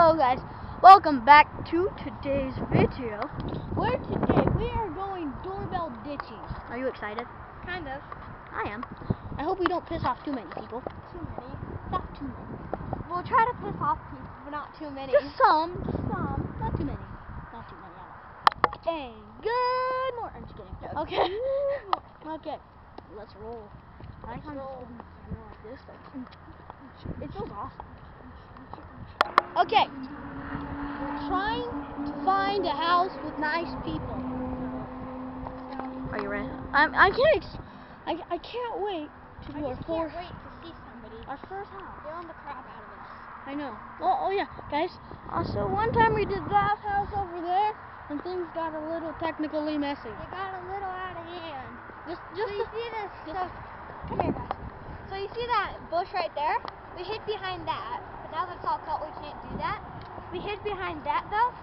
Hello guys, welcome back to today's video, where today we are going doorbell ditching. Are you excited? Kind of. I am. I hope we don't piss off too many people. Too many. Not too many. We'll try to piss off people, but not too many. Just some. Not too many. Not too many at all. And good morning. I'm just kidding. Okay. Okay. Let's roll. I like how roll. I'm like this. It feels awesome. Okay. We're trying to find a house with nice people. Are you ready? I can't wait to do our first. Wait to see somebody. Our first house. They're on the crap out of us. I know. Oh yeah, guys. Also, one time we did that house over there, and things got a little technically messy. They got a little out of hand. Just So you see this? Come here, guys. So you see that bush right there? We hid behind that, but now that's all cut. We can't do that. We hid behind that though,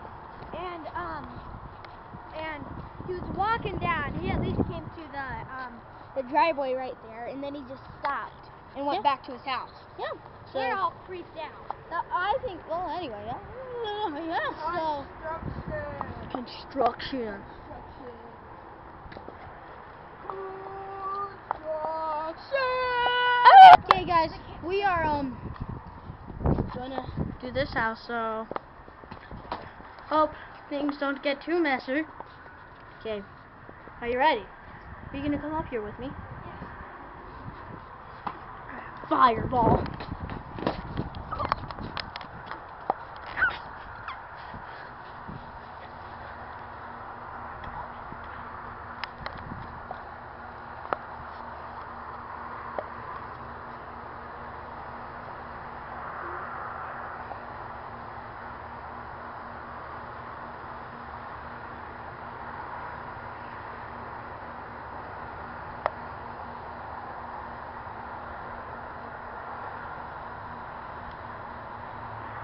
and he was walking down. He at least came to the driveway right there, and then he just stopped and went back to his house. Yeah. So We're all creeped out. I think. Well, anyway, yeah. So construction. Okay, guys, we are gonna do this house, so hope things don't get too messy. Okay, are you ready? Are you gonna come up here with me? Fireball.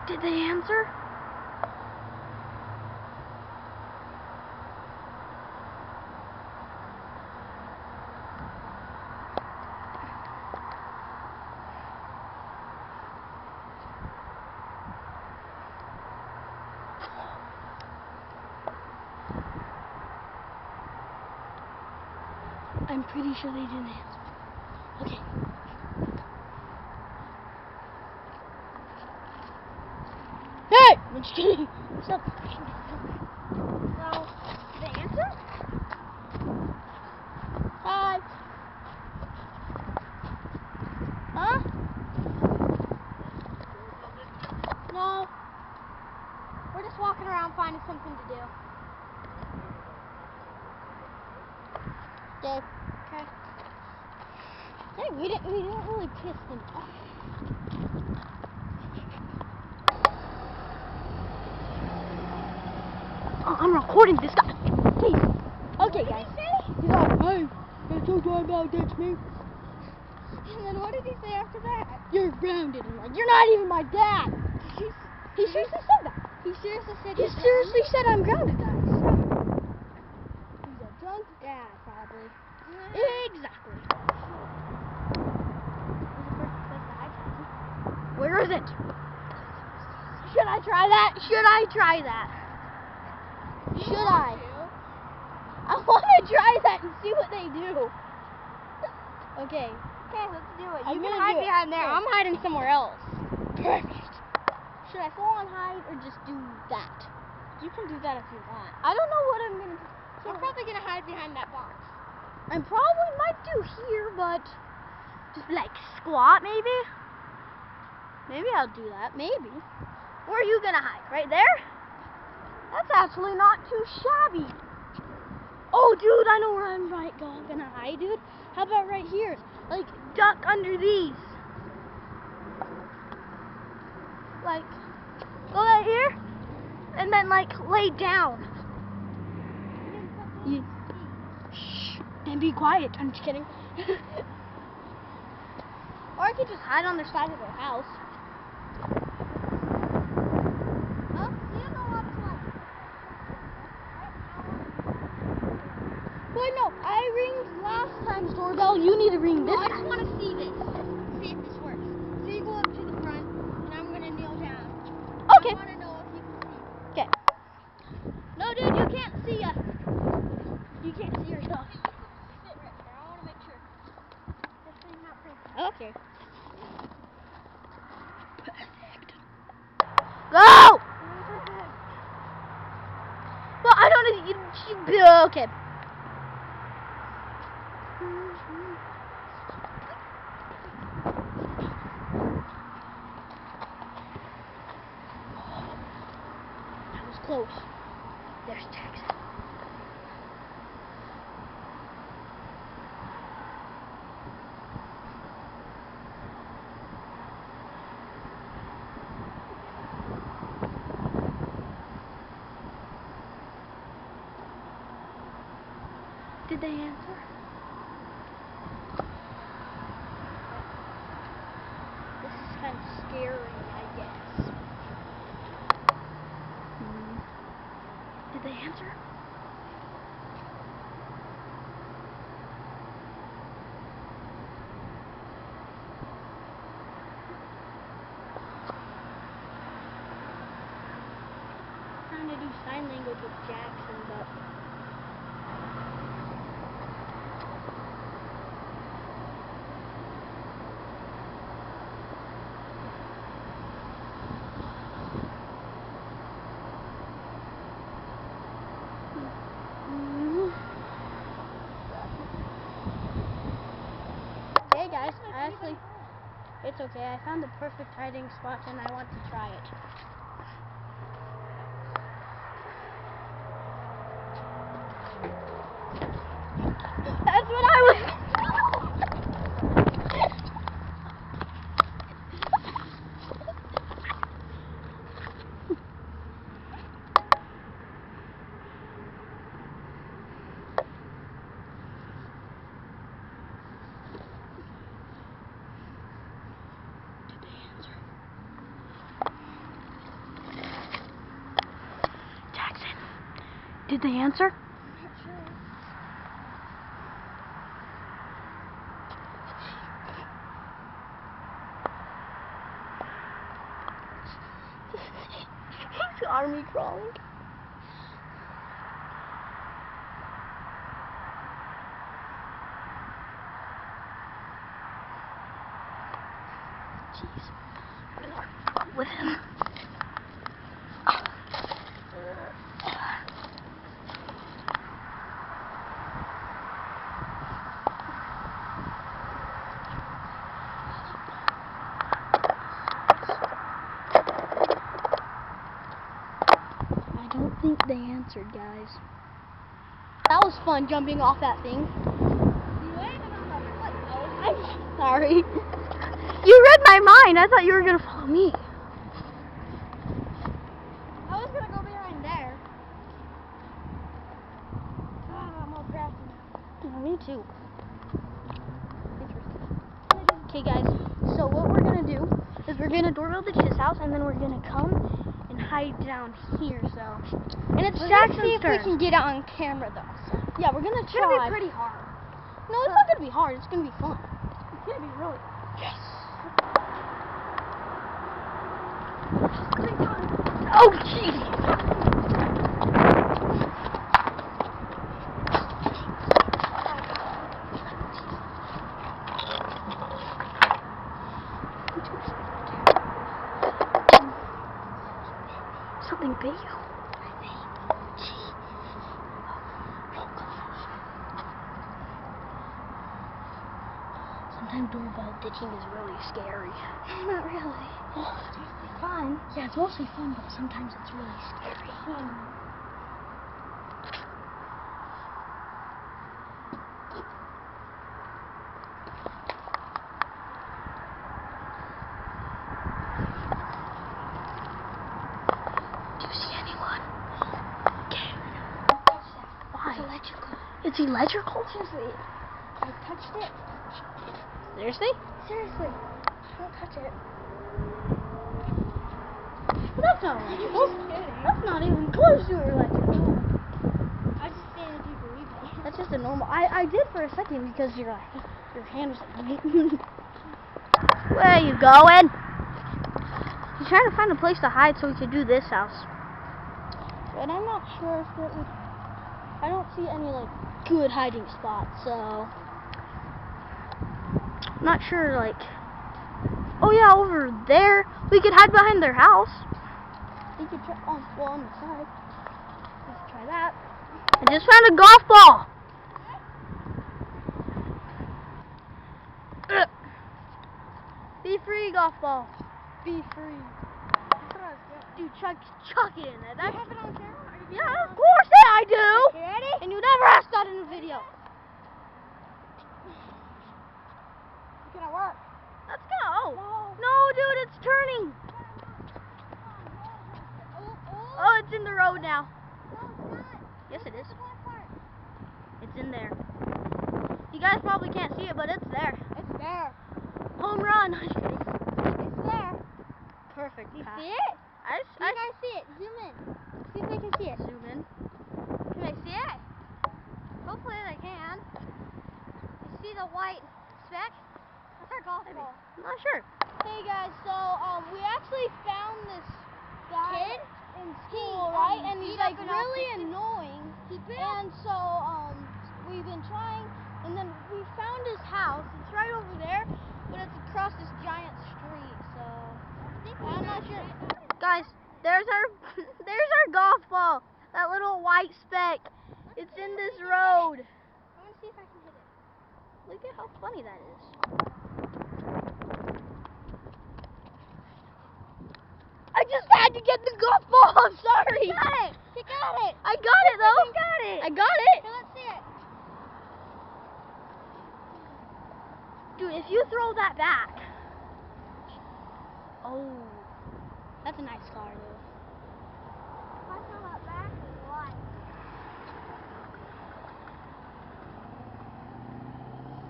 Did they answer? I'm pretty sure they didn't answer. Okay. Hey! I'm just kidding. Stop. So, the answer? Hi. Huh? No. We're just walking around finding something to do. Okay. Okay. Hey, we didn't really piss them off. Oh, I'm recording this guy. Please. Okay, guys. He's like, hey, that's so talking about ditch me. And then what did he say after that? You're grounded. I'm like, you're not even my dad. He seriously said that. He seriously said He seriously said I'm grounded, guys. He's a drunk dad, probably. Exactly. Where is it? Should I try that? Should I try that? Should I? I want to try that and see what they do. Okay. Okay, let's do it. I'm You can gonna hide do it. behind there. Okay. I'm hiding somewhere else. Perfect. Should I full on hide or just do that? You can do that if you want. I don't know what I'm gonna do. So I'm probably gonna hide behind that box. I probably might do here, but just like squat maybe. Maybe I'll do that. Maybe. Where are you gonna hide? Right there? That's actually not too shabby. Oh, dude, I know where I'm gonna hide, dude. How about right here? Like, duck under these. Like, go right here, and then, like, lay down. Yeah. Shh, then be quiet. I'm just kidding. Or I could just hide on the side of their house. Wait, no, I ringed last time's doorbell. You need to ring this I time. just want to see this. See if this works. So you go up to the front, and I'm going to kneel down. Okay. I want to know Go! Well, I don't know. Okay. That was close. There's Jackson. Did they answer? This is kind of scary, I guess. Did they answer? I'm trying to do sign language with Jackson, but hey guys, it's okay. I found the perfect hiding spot and I want to try it. That's what I was. Did they answer? I'm not sure. He's army crawling. Jeez. I'm gonna go with him. I don't think they answered, guys. That was fun jumping off that thing. You landed on the foot, though. I'm sorry. You read my mind. I thought you were gonna follow me. I was gonna go behind there. I'm all crafty now. Me too. Okay, guys. So what we're gonna do is we're gonna doorbell ditch his house, and then we're gonna come and hide down here. So, and it's Jackson's see if turn. we can get it on camera, though. So. Yeah, we're gonna It's try. gonna be pretty hard. No, it's not gonna be hard. It's gonna be fun. It's gonna be really hard. Yes. Oh, jeez. Something big. Sometimes doorbell ditching is really scary. Not really. Oh, it's mostly fun. Yeah, it's mostly fun, but sometimes it's really scary. Do you see anyone? Okay. Why? It's electrical. It's electrical? Seriously. I touched it. Seriously? Seriously. Don't touch it. But that's not electrical. That's not even close to electrical. I was just saying if you believe me. That's just a normal. I did for a second because your hand was like. Where are you going? He's trying to find a place to hide so we could do this house. But I'm not sure if it would. I don't see any like good hiding spots, so I'm not sure. Like, oh yeah, over there we could hide behind their house. You could try on the side. Let's try that. I just found a golf ball. Be free, golf ball. Be free. That's what I was doing. Dude, chuck it in there. Do you have it on camera? Yeah, of course that I do. You ready? And you never asked that in a video. It's gonna work. Let's go. No. No, dude, it's turning. Oh, it's in the road now. No, it's not. Yes, it is. That's the black part. It's in there. You guys probably can't see it, but it's there. It's there. Home run. It's there. Perfect. You pass. see it? I You guys see it? Zoom in. See if they can see it. zoom in. Can they see it? Hopefully they can. You see the white speck? That's our golf Maybe. ball. I'm not sure. Hey guys, so we actually found this kid in school, He, right? And beat he's up like an really officer. annoying. And so we've been trying, and then we found his house. It's right over there, but it's across this giant street. So I'm not sure. Guys, there's our golf ball. That little white speck. It's in this road. I want to see if I can hit it. Look at how funny that is. I just had to get the golf ball. I'm sorry. You got it. You got it. I got it though. You got it. I got it. Here, let's see it. Dude, if you throw that back. Oh, that's a nice car, dude. If I throw that back, it's light.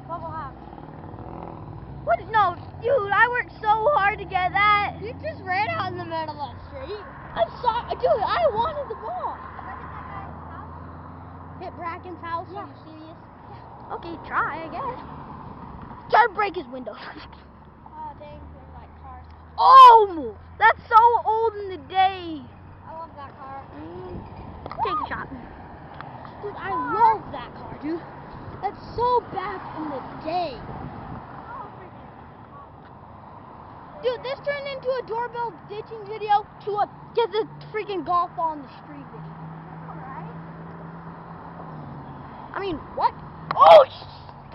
What will happen? What? No, dude, I worked so hard to get that. You just ran out in the middle of the street. I'm sorry, dude. I wanted the ball. Did I hit that guy's house? Hit Bracken's house. Yeah. Are you serious? Okay, try, I guess. Try to break his window. Oh, dang, there's like cars. Oh, that's so old in the day. I love that car. Take a shot. Dude, I love that car, dude. That's so back in the day. Dude, this turned into a doorbell ditching video to a get the freaking golf ball in the street video. Alright. I mean, what? Oh,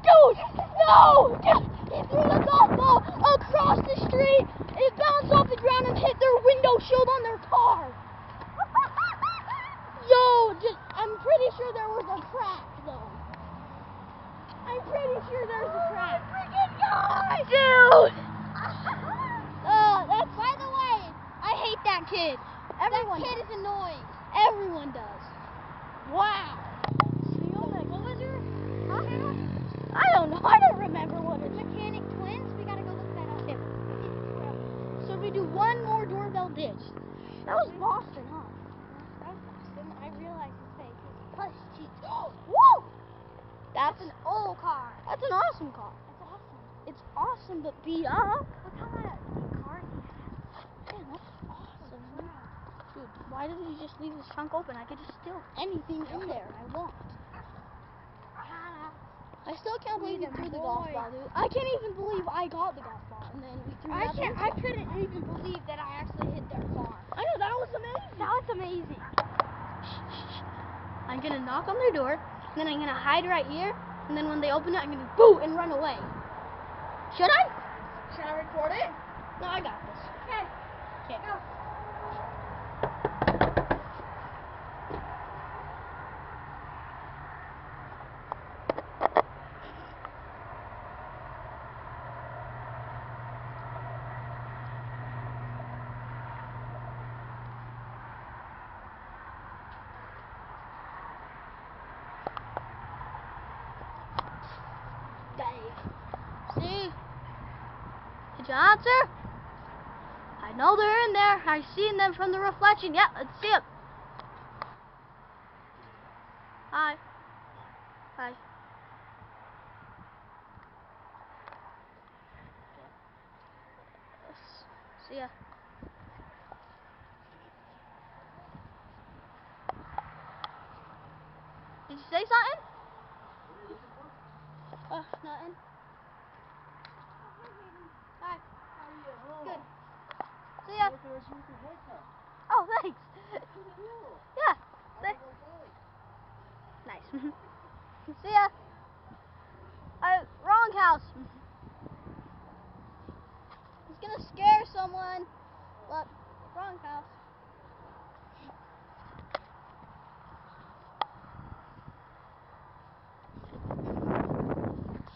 dude, no! He threw the golf ball across the street. It bounced off the ground and hit their window shield on their car. Yo, I'm pretty sure there was a crack, though. I'm pretty sure there's a crack. Freaking guy! Dude! That's... By the way, I hate that kid. Everyone that kid does. is annoying. Everyone does. Wow. What was your channel? I don't know. I don't remember what it is. Mechanic Twins? We gotta go look that up. Yeah. So we do one more doorbell ditch. That was Boston, huh? That was Boston. I realized his face. His push cheeks. Whoa! That's an old car. That's an awesome car. That's awesome. It's awesome, but beat up. Look how that car he has. Man, that's awesome. Dude, why did he just leave his trunk open? I could just steal anything in there I want. I still can't believe you threw the golf ball, dude. I can't even believe I got the golf ball, and then we threw that. I couldn't even believe that I actually hit their car. I know, that was amazing. That was amazing. I'm gonna knock on their door, and then I'm gonna hide right here, and then when they open it, I'm gonna boo and run away. Should I? Should I record it? No, I got this. Okay. Okay. Go. See? Did you answer? I know they're in there. I've seen them from the reflection. Yeah, let's see them. Hi. Hi. See ya. Did you say something? Nothing. Hi. How are you? Good. See ya. Okay, let's use the white car. Oh, thanks. Yeah. Nice. See ya. Wrong house. He's gonna scare someone, but wrong house.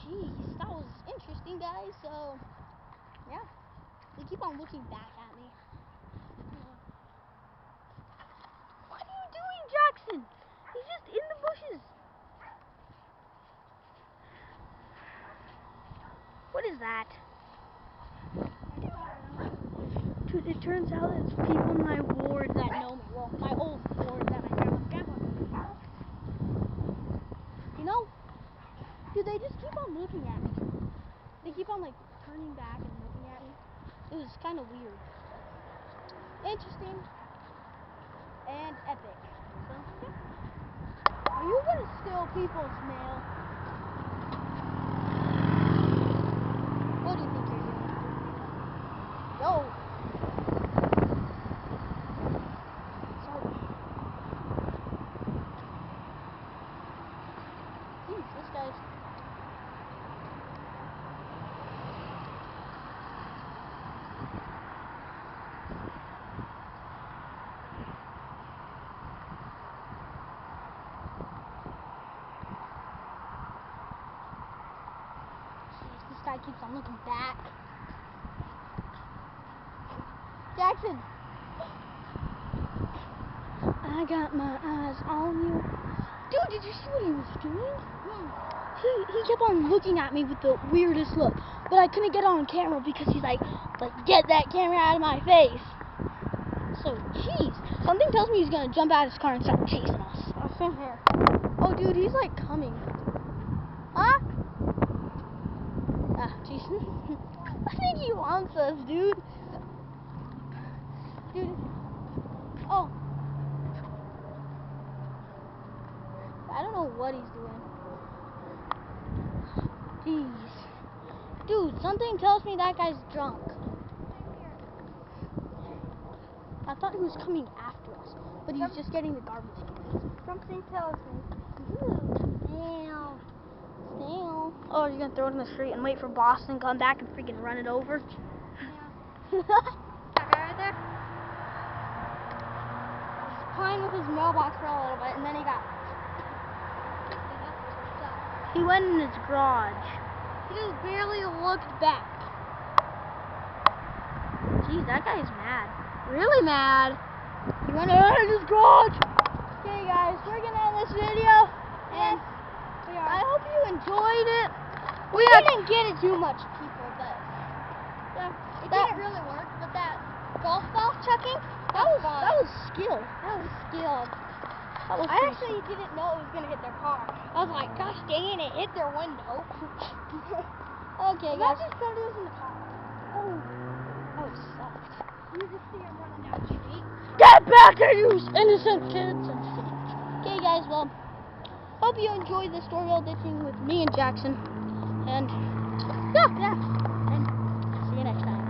Jeez, that was interesting, guys. So, yeah, they keep on looking back at me. What are you doing, Jackson? He's just in the bushes. What is that? Dude, it turns out it's people in my ward that know me. Well, my old ward that my grandma. You know? Dude, they just keep on looking at me. They keep on like turning back and looking at me. It was kind of weird. Interesting. And epic. So, yeah. Are you gonna steal people's mail? What do you think you're doing? Yo. Sorry. Jeez, this guy's... This guy keeps on looking back. Jackson! I got my eyes on you. Dude, did you see what he was doing? He kept on looking at me with the weirdest look. But I couldn't get on camera because he's like, get that camera out of my face. So, jeez. Something tells me he's going to jump out of his car and start chasing us. Oh, same here. Oh, dude, he's like coming. Huh? Ah, jeez. I think he wants us, dude. Dude. Oh. I don't know what he's doing. Jeez. Dude, something tells me that guy's drunk. I thought he was coming after us, but he's just getting the garbage cans. Something tells me. Snail. Snail. Oh, you're gonna throw it in the street and wait for Boston to come back and freaking run it over? Yeah. That guy right there? He's playing with his mailbox for a little bit, and then he got... He went in his garage. He just barely looked back. Jeez, that guy's mad. Really mad. He went out in his garage. Okay, guys, we're gonna end this video, and I hope you enjoyed it. We didn't get it too much, people, but Yeah, it didn't really work. But that golf ball chucking, that was skill. That was skill. That was I pretty actually didn't know it was gonna hit their car. I was like, gosh dang it hit their window. Okay, guys. Imagine somebody was in the car. Oh, that would suck. You just see him running down the street. Get back here, you innocent kids! Okay, guys, well, hope you enjoyed this Doorbell Ditching with me and Jackson. And, yeah.